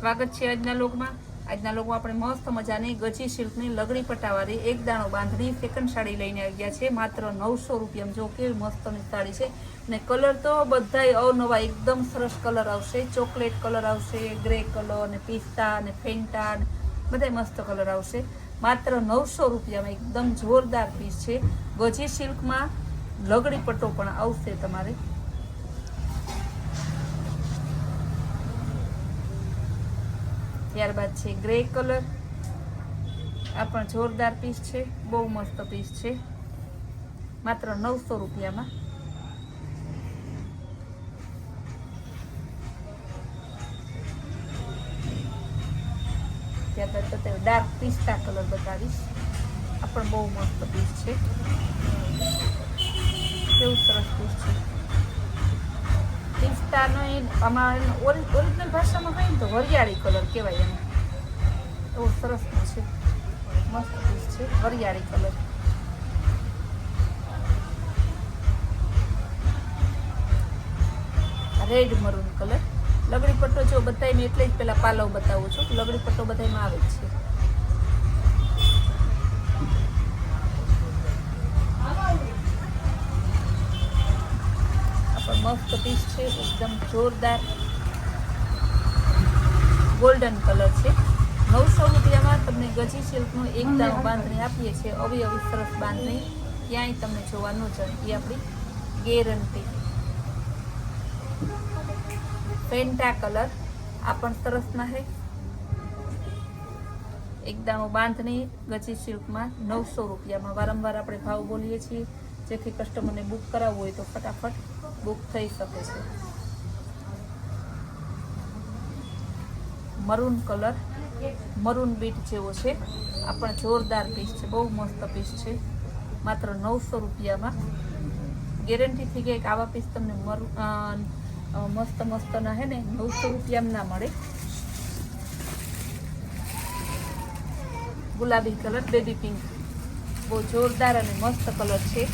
સ્વાગત છે આજના લોકમાં. આજના લોકમાં આપણે મસ્ત મજાની ગજી સિલ્કની લગડી પટ્ટાવાળી એક દાણો બાંધણી સેકન્ડ સાડી લઈને આવી ગયા છે. માત્ર 900 રૂપિયામાં. જો કેવી મસ્તની સાડી છે. ને કલર તો બધાય અવનવા એકદમ સરસ કલર આવશે. ચોકલેટ કલર આવશે, ગ્રે કલર ને પિસ્તા ને ફેન્ટા ને બધાય મસ્ત કલર આવશે. માત્ર 900 રૂપિયામાં એકદમ જોરદાર પીસ છે. ગજી સિલ્કમાં લગડી પટ્ટો પણ આવશે તમારે. ત્યારબાદ છે ગ્રે કલર. આ પણ જોરદાર પીસ છે, બહુ મસ્ત પીસ છે. માત્ર 900 રૂપિયામાં. ત્યારબાદ બતાવ્યું ડાર્ક પિસ્તા કલર બતાવીશ. આ પણ બહુ મસ્ત પીસ છે. કેવું સરસ પીસ છે. પિસ્તાનો આમાં ઓરિજિનલ ભાષામાં કહીએ તો વરિયાળી કલર કહેવાય એને. એવો સરસ છે, મસ્ત પીસ છે, વરિયાળી કલર. Red maroon colour. લગડી પટ્ટો જો બધાય મેં એટલે જ પેલા પાલવ બતાવું છું. લગડી પટ્ટો બધાયમાં આવે જ છે. મસ્ત પીસ છે, એકદમ જોરદાર ગોલ્ડન કલર છે. 900 રૂપિયામાં તમને ગજી સિલ્કનું એક દાણો બાંધણી આપીએ છીએ. આવી સરસ બાંધણી ક્યાંય તમને જોવા ન જશે, એ આપણી ગેરંટી. Fanta colour. આ પણ સરસના છે. એક દાણો બાંધણી ગજી સિલ્કમાં 900 રૂપિયામાં. વારંવાર આપણે ભાવ બોલીએ છીએ જેથી કસ્ટમરને બુક કરાવવું હોય તો ફટાફટ બુક થઈ શકે છે. મરૂન કલર, મરૂન બીટ જેવો છે. આ પણ જોરદાર પીસ છે, બહુ મસ્ત પીસ છે. માત્ર 900 રૂપિયામાં. ગેરંટીથી કે આવા પીસ તમને મસ્ત ના હે ને 900 રૂપિયામાં ના મળે. ગુલાબી કલર, બેબી પિંક. બહુ જોરદાર અને મસ્ત કલર છે.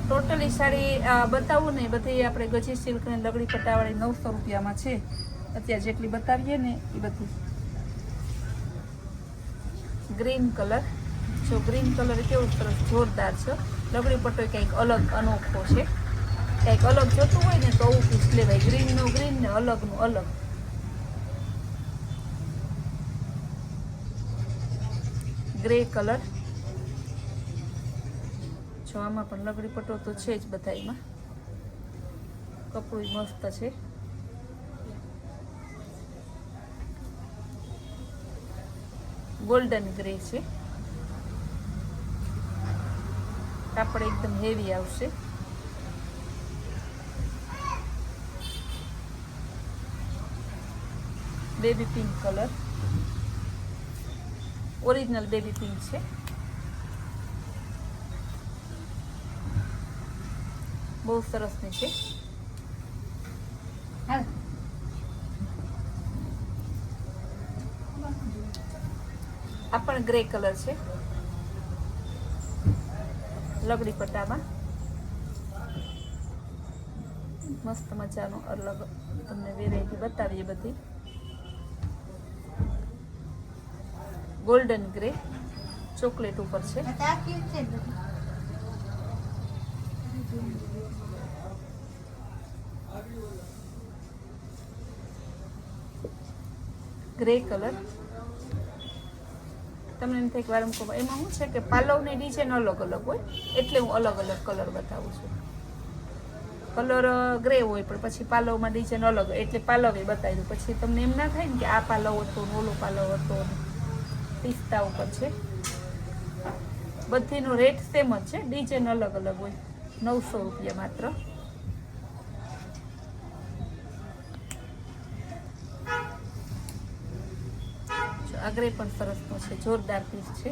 ટોટલી સાડી બતાવું ને બધી આપણે ગજી સિલ્ક ને લગડી પટ્ટાવાળી 900 રૂપિયામાં છે. અત્યારે જેટલી બતાવીએ ને એ બધી. Green colour. જો ગ્રીન કલર કેવું સરસ જોરદાર છે. લગડી પટ્ટો કંઈક અલગ અનોખો છે. કંઈક અલગ જોતું હોય ને તો આવું પીસ લેવાય. ગ્રીનનું ગ્રીન ને અલગનું અલગ. Grey colour. જો આમાં પણ લગડી પટ્ટો તો છે જ બધાયમાં. કપડું મસ્ત છે. ગોલ્ડન ગ્રે છે. કાપડ એકદમ હેવી આવશે. Baby pink colour. Original baby pink છે. બહુ સરસની છે. આ પણ ગ્રે કલર છે. લગડી પટ્ટામાં મસ્ત મજાનો અલગ તમને વેરાયટી બતાવીએ બધી. ગોલ્ડન ગ્રે ચોકલેટ ઉપર છે. Grey colour. તમને એમ થાય કે વારમ કહું એમાં શું છે કે પાલવની ડિઝાઇન અલગ અલગ હોય એટલે હું અલગ અલગ કલર બતાવું છું. કલર ગ્રે હોય પણ પછી પાલવમાં ડિઝાઇન અલગ એટલે પાલવ એ બતાવી દઉં. પછી તમને એમ ના થાય ને કે આ પાલવ હતો ને ઓલો પાલવ હતો. પિસ્તા ઉપર છે. બધીનો રેટ સેમ જ છે, ડિઝાઇન અલગ અલગ હોય. 900 રૂપિયા માત્ર. આગળ પણ સરસનો છે, જોરદાર પીસ છે.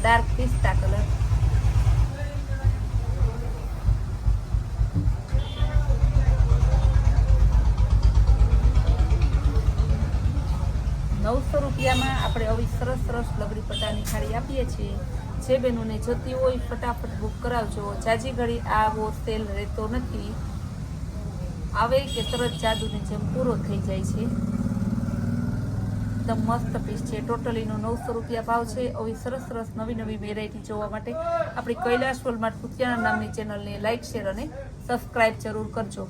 Dark પિસ્તા colour. 900 રૂપિયામાં આપણે આવી સરસ સરસ લગડી પટ્ટાની સાડી આપીએ છીએ. જે બહેનોને જોતી હોય ફટાફટ બુક કરાવજો. જાજી ઘડી આવો સેલ રહેતો નથી, આવે કે તરત જાદુની જેમ પૂરો થઈ જાય છે. એકદમ મસ્ત પીસ છે. ટોટલીનો 900 રૂપિયા ભાવ છે. આવી સરસ સરસ નવી નવી વેરાયટી જોવા માટે આપણી કૈલાશ વોલમાર્ટ કુતિયાણા નામની ચેનલને લાઇક, શેર અને સબસ્ક્રાઇબ જરૂર કરજો.